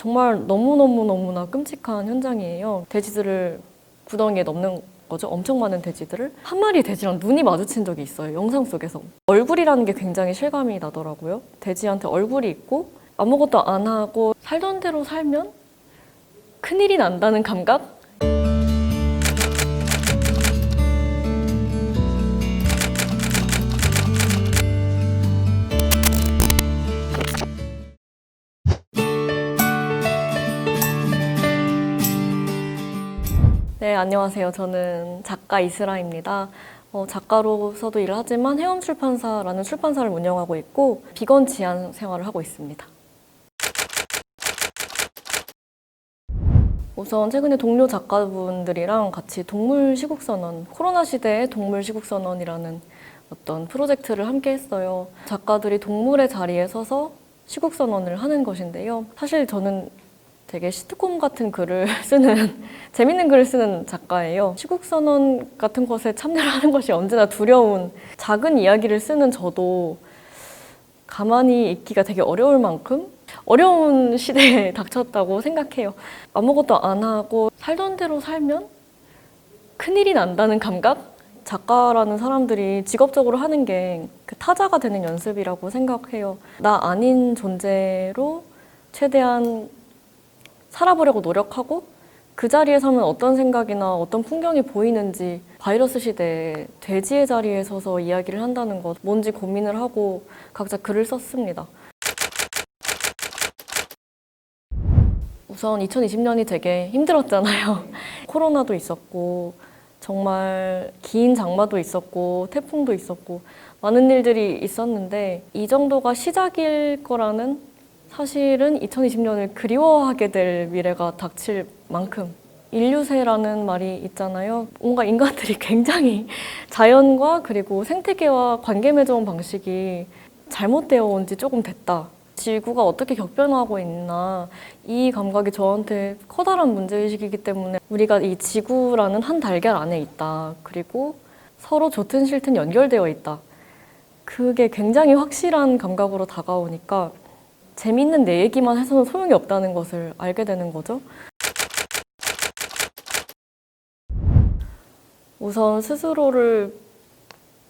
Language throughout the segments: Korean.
정말 너무너무너무나 끔찍한 현장이에요. 돼지들을 구덩이에 넣는 거죠. 엄청 많은 돼지들을. 한 마리 돼지랑 눈이 마주친 적이 있어요. 영상 속에서. 얼굴이라는 게 굉장히 실감이 나더라고요. 돼지한테 얼굴이 있고 아무것도 안 하고 살던 대로 살면 큰일이 난다는 감각? 네, 안녕하세요. 저는 작가 이슬아입니다. 작가로서도 일을 하지만 해엄출판사라는 출판사를 운영하고 있고 비건 지향 생활을 하고 있습니다. 우선 최근에 동료 작가분들이랑 같이 동물시국선언, 코로나 시대의 동물시국선언이라는 어떤 프로젝트를 함께 했어요. 작가들이 동물의 자리에 서서 시국선언을 하는 것인데요. 사실 저는 되게 시트콤 같은 글을 쓰는, 재밌는 글을 쓰는 작가예요. 시국선언 같은 것에 참여를 하는 것이 언제나 두려운 작은 이야기를 쓰는 저도 가만히 있기가 되게 어려울 만큼 어려운 시대에 닥쳤다고 생각해요. 아무것도 안 하고 살던 대로 살면 큰일이 난다는 감각? 작가라는 사람들이 직업적으로 하는 게 그 타자가 되는 연습이라고 생각해요. 나 아닌 존재로 최대한 살아보려고 노력하고 그 자리에 서면 어떤 생각이나 어떤 풍경이 보이는지 바이러스 시대에 돼지의 자리에 서서 이야기를 한다는 것 뭔지 고민을 하고 각자 글을 썼습니다. 우선 2020년이 되게 힘들었잖아요. 코로나도 있었고 정말 긴 장마도 있었고 태풍도 있었고 많은 일들이 있었는데 이 정도가 시작일 거라는 사실은 2020년을 그리워하게 될 미래가 닥칠 만큼 인류세라는 말이 있잖아요. 뭔가 인간들이 굉장히 자연과 그리고 생태계와 관계 맺어온 방식이 잘못되어 온 지 조금 됐다. 지구가 어떻게 격변하고 있나 이 감각이 저한테 커다란 문제의식이기 때문에 우리가 이 지구라는 한 달걀 안에 있다. 그리고 서로 좋든 싫든 연결되어 있다. 그게 굉장히 확실한 감각으로 다가오니까 재밌는 내 얘기만 해서는 소용이 없다는 것을 알게 되는 거죠. 우선 스스로를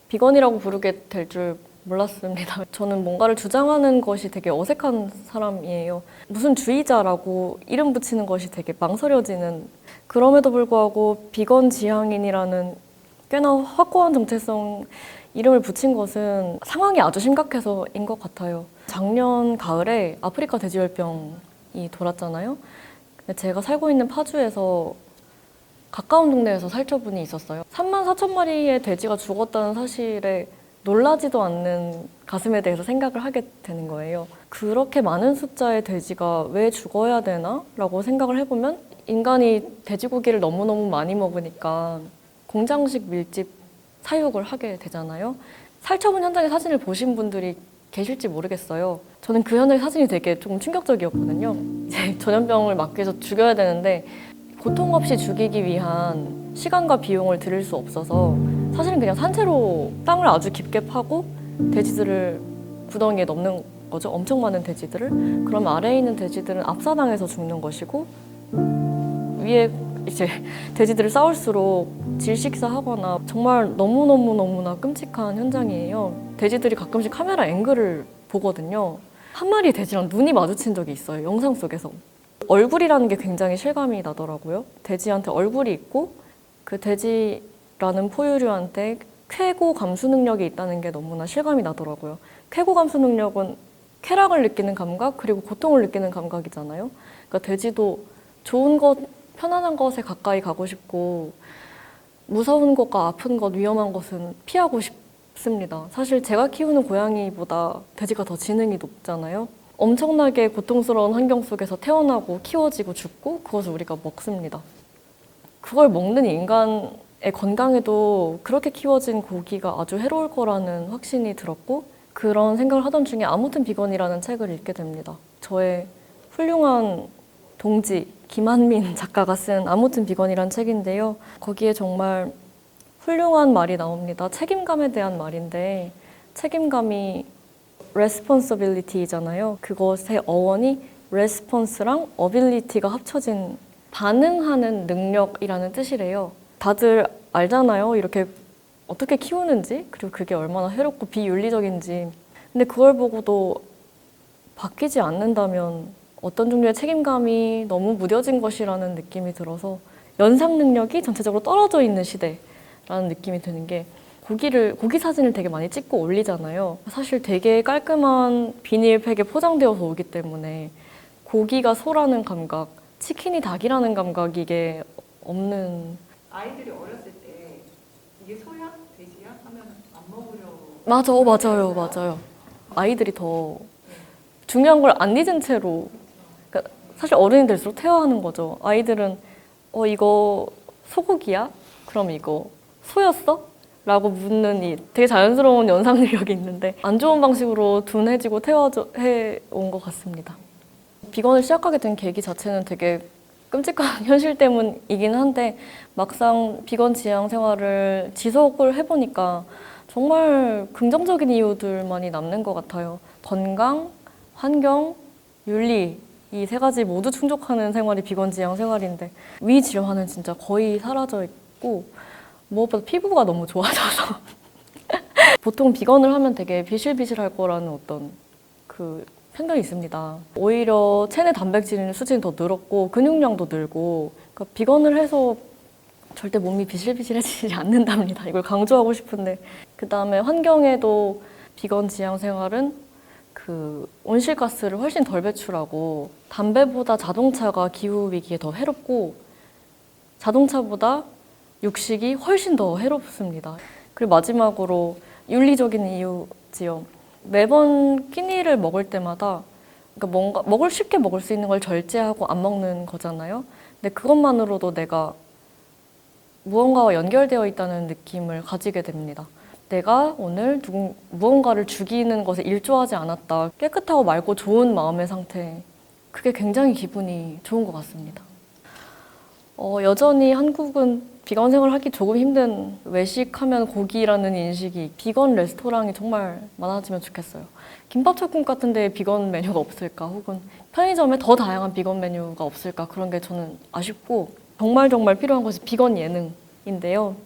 비건이라고 부르게 될 줄 몰랐습니다. 저는 뭔가를 주장하는 것이 되게 어색한 사람이에요. 무슨 주의자라고 이름 붙이는 것이 되게 망설여지는, 그럼에도 불구하고 비건 지향인이라는 꽤나 확고한 정체성 이름을 붙인 것은 상황이 아주 심각해서인 것 같아요. 작년 가을에 아프리카 돼지열병이 돌았잖아요. 근데 제가 살고 있는 파주에서 가까운 동네에서 살처분이 있었어요. 34,000마리의 돼지가 죽었다는 사실에 놀라지도 않는 가슴에 대해서 생각을 하게 되는 거예요. 그렇게 많은 숫자의 돼지가 왜 죽어야 되나? 라고 생각을 해보면 인간이 돼지고기를 너무너무 많이 먹으니까 공장식 밀집 사육을 하게 되잖아요. 살처분 현장의 사진을 보신 분들이 계실지 모르겠어요. 저는 그 현장의 사진이 되게 조금 충격적이었거든요. 이제 전염병을 막기 위해서 죽여야 되는데 고통 없이 죽이기 위한 시간과 비용을 들일 수 없어서 사실은 그냥 산채로 땅을 아주 깊게 파고 돼지들을 구덩이에 넣는 거죠. 엄청 많은 돼지들을. 그럼 아래에 있는 돼지들은 압사당해서 죽는 것이고 위에 이제 돼지들을 싸울수록 질식사하거나 정말 너무너무너무나 끔찍한 현장이에요. 돼지들이 가끔씩 카메라 앵글을 보거든요. 한 마리 돼지랑 눈이 마주친 적이 있어요. 영상 속에서. 얼굴이라는 게 굉장히 실감이 나더라고요. 돼지한테 얼굴이 있고 그 돼지라는 포유류한테 쾌고 감수 능력이 있다는 게 너무나 실감이 나더라고요. 쾌고 감수 능력은 쾌락을 느끼는 감각 그리고 고통을 느끼는 감각이잖아요. 그러니까 돼지도 좋은 것, 편안한 것에 가까이 가고 싶고 무서운 것과 아픈 것, 위험한 것은 피하고 싶습니다. 사실 제가 키우는 고양이보다 돼지가 더 지능이 높잖아요. 엄청나게 고통스러운 환경 속에서 태어나고 키워지고 죽고 그것을 우리가 먹습니다. 그걸 먹는 인간의 건강에도 그렇게 키워진 고기가 아주 해로울 거라는 확신이 들었고 그런 생각을 하던 중에 아무튼 비건이라는 책을 읽게 됩니다. 저의 훌륭한 동지 김한민 작가가 쓴 아무튼 비건이라는 책인데요. 거기에 정말 훌륭한 말이 나옵니다. 책임감에 대한 말인데 책임감이 responsibility잖아요. 그것의 어원이 레스폰스랑 어빌리티가 합쳐진 반응하는 능력이라는 뜻이래요. 다들 알잖아요. 이렇게 어떻게 키우는지, 그리고 그게 얼마나 해롭고 비윤리적인지. 근데 그걸 보고도 바뀌지 않는다면 어떤 종류의 책임감이 너무 무뎌진 것이라는 느낌이 들어서 연상 능력이 전체적으로 떨어져 있는 시대라는 느낌이 드는 게 고기 사진을 되게 많이 찍고 올리잖아요. 사실 되게 깔끔한 비닐팩에 포장되어서 오기 때문에 고기가 소라는 감각, 치킨이 닭이라는 감각 이게 없는. 아이들이 어렸을 때 이게 소야? 돼지야? 하면 안 먹으려고. 맞아요. 아이들이 더 중요한 걸 안 잊은 채로, 그러니까 사실 어른이 될수록 퇴화하는 거죠. 아이들은 이거 소고기야? 그럼 이거 소였어? 라고 묻는 이 되게 자연스러운 연상 능력이 있는데 안 좋은 방식으로 둔해지고 퇴화해온 것 같습니다. 비건을 시작하게 된 계기 자체는 되게 끔찍한 현실 때문이긴 한데 막상 비건 지향 생활을 지속을 해보니까 정말 긍정적인 이유들만이 남는 것 같아요. 건강, 환경, 윤리 이 세 가지 모두 충족하는 생활이 비건 지향 생활인데 위 질환은 진짜 거의 사라져 있고 무엇보다 피부가 너무 좋아져서 보통 비건을 하면 되게 비실비실할 거라는 어떤 그 편견이 있습니다. 오히려 체내 단백질 수준이 더 늘었고 근육량도 늘고 그러니까 비건을 해서 절대 몸이 비실비실해지지 않는답니다. 이걸 강조하고 싶은데 그 다음에 환경에도 비건 지향 생활은 그 온실가스를 훨씬 덜 배출하고 담배보다 자동차가 기후 위기에 더 해롭고 자동차보다 육식이 훨씬 더 해롭습니다. 그리고 마지막으로 윤리적인 이유지요. 매번 끼니를 먹을 때마다 그러니까 뭔가 쉽게 먹을 수 있는 걸 절제하고 안 먹는 거잖아요. 근데 그것만으로도 내가 무언가와 연결되어 있다는 느낌을 가지게 됩니다. 내가 오늘 무언가를 죽이는 것에 일조하지 않았다. 깨끗하고 맑고 좋은 마음의 상태. 그게 굉장히 기분이 좋은 것 같습니다. 여전히 한국은 비건 생활하기 조금 힘든 외식하면 고기라는 인식이 비건 레스토랑이 정말 많아지면 좋겠어요. 김밥철국 같은 데에 비건 메뉴가 없을까 혹은 편의점에 더 다양한 비건 메뉴가 없을까 그런 게 저는 아쉽고 정말 필요한 것이 비건 예능인데요.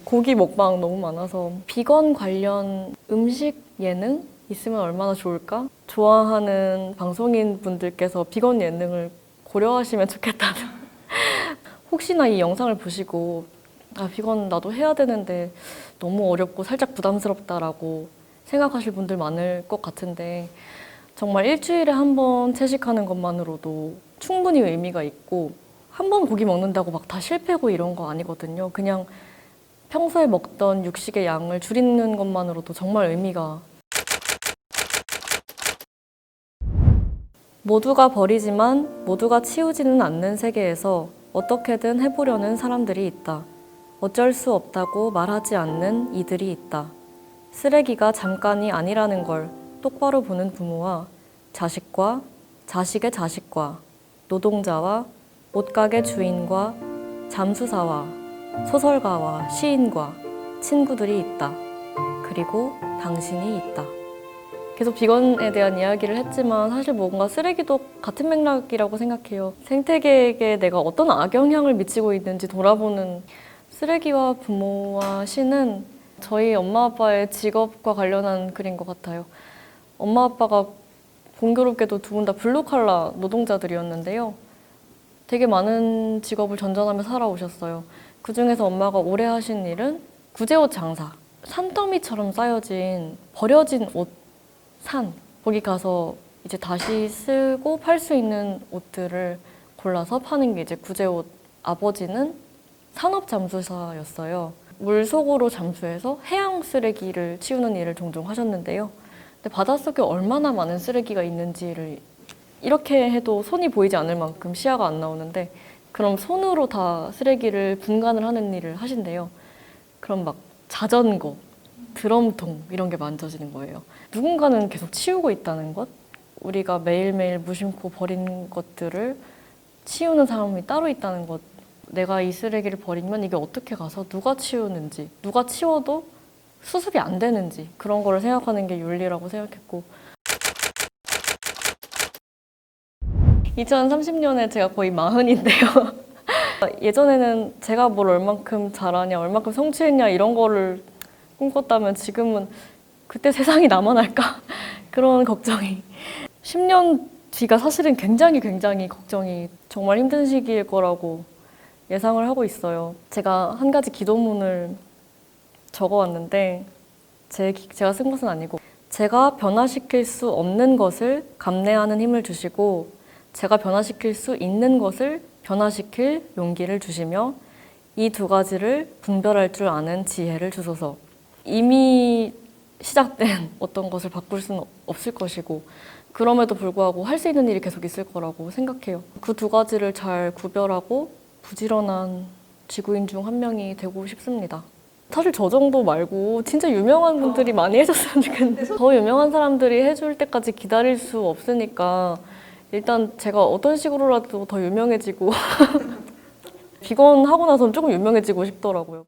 고기 먹방 너무 많아서 비건 관련 음식 예능 있으면 얼마나 좋을까? 좋아하는 방송인 분들께서 비건 예능을 고려하시면 좋겠다는 혹시나 이 영상을 보시고 비건 나도 해야 되는데 너무 어렵고 살짝 부담스럽다라고 생각하실 분들 많을 것 같은데 정말 일주일에 한 번 채식하는 것만으로도 충분히 의미가 있고 한 번 고기 먹는다고 막 다 실패고 이런 거 아니거든요. 그냥 평소에 먹던 육식의 양을 줄이는 것만으로도 정말 의미가. 모두가 버리지만 모두가 치우지는 않는 세계에서 어떻게든 해보려는 사람들이 있다. 어쩔 수 없다고 말하지 않는 이들이 있다. 쓰레기가 잠깐이 아니라는 걸 똑바로 보는 부모와 자식과 자식의 자식과 노동자와 옷가게 주인과 잠수사와 소설가와 시인과 친구들이 있다. 그리고 당신이 있다. 계속 비건에 대한 이야기를 했지만 사실 뭔가 쓰레기도 같은 맥락이라고 생각해요. 생태계에게 내가 어떤 악영향을 미치고 있는지 돌아보는 쓰레기와 부모와 시는 저희 엄마 아빠의 직업과 관련한 글인 것 같아요. 엄마 아빠가 공교롭게도 두 분 다 블루칼라 노동자들이었는데요. 되게 많은 직업을 전전하며 살아오셨어요. 그중에서 엄마가 오래 하신 일은 구제옷 장사. 산더미처럼 쌓여진 버려진 옷 거기 가서 이제 다시 쓰고 팔 수 있는 옷들을 골라서 파는 게 이제 구제옷. 아버지는 산업 잠수사였어요. 물속으로 잠수해서 해양 쓰레기를 치우는 일을 종종 하셨는데요. 근데 바닷속에 얼마나 많은 쓰레기가 있는지를 이렇게 해도 손이 보이지 않을 만큼 시야가 안 나오는데 그럼 손으로 다 쓰레기를 분간을 하는 일을 하신대요. 그럼 막 자전거, 드럼통 이런 게 만져지는 거예요. 누군가는 계속 치우고 있다는 것, 우리가 매일매일 무심코 버린 것들을 치우는 사람이 따로 있다는 것, 내가 이 쓰레기를 버리면 이게 어떻게 가서 누가 치우는지, 누가 치워도 수습이 안 되는지 그런 거를 생각하는 게 윤리라고 생각했고 2030년에 제가 거의 40인데요. 예전에는 제가 뭘 얼만큼 잘하냐, 얼만큼 성취했냐 이런 거를 꿈꿨다면 지금은 그때 세상이 나만 할까? 그런 걱정이. 10년 뒤가 사실은 굉장히 걱정이 정말 힘든 시기일 거라고 예상을 하고 있어요. 제가 한 가지 기도문을 적어왔는데 제가 쓴 것은 아니고 제가 변화시킬 수 없는 것을 감내하는 힘을 주시고 제가 변화시킬 수 있는 것을 변화시킬 용기를 주시며 이 두 가지를 분별할 줄 아는 지혜를 주소서. 이미 시작된 어떤 것을 바꿀 수는 없을 것이고 그럼에도 불구하고 할 수 있는 일이 계속 있을 거라고 생각해요. 그 두 가지를 잘 구별하고 부지런한 지구인 중 한 명이 되고 싶습니다. 사실 저 정도 말고 진짜 유명한 분들이 많이 해줬으면 좋겠는데 더 유명한 사람들이 해줄 때까지 기다릴 수 없으니까 일단 제가 어떤 식으로라도 더 유명해지고 비건 하고 나서는 조금 유명해지고 싶더라고요.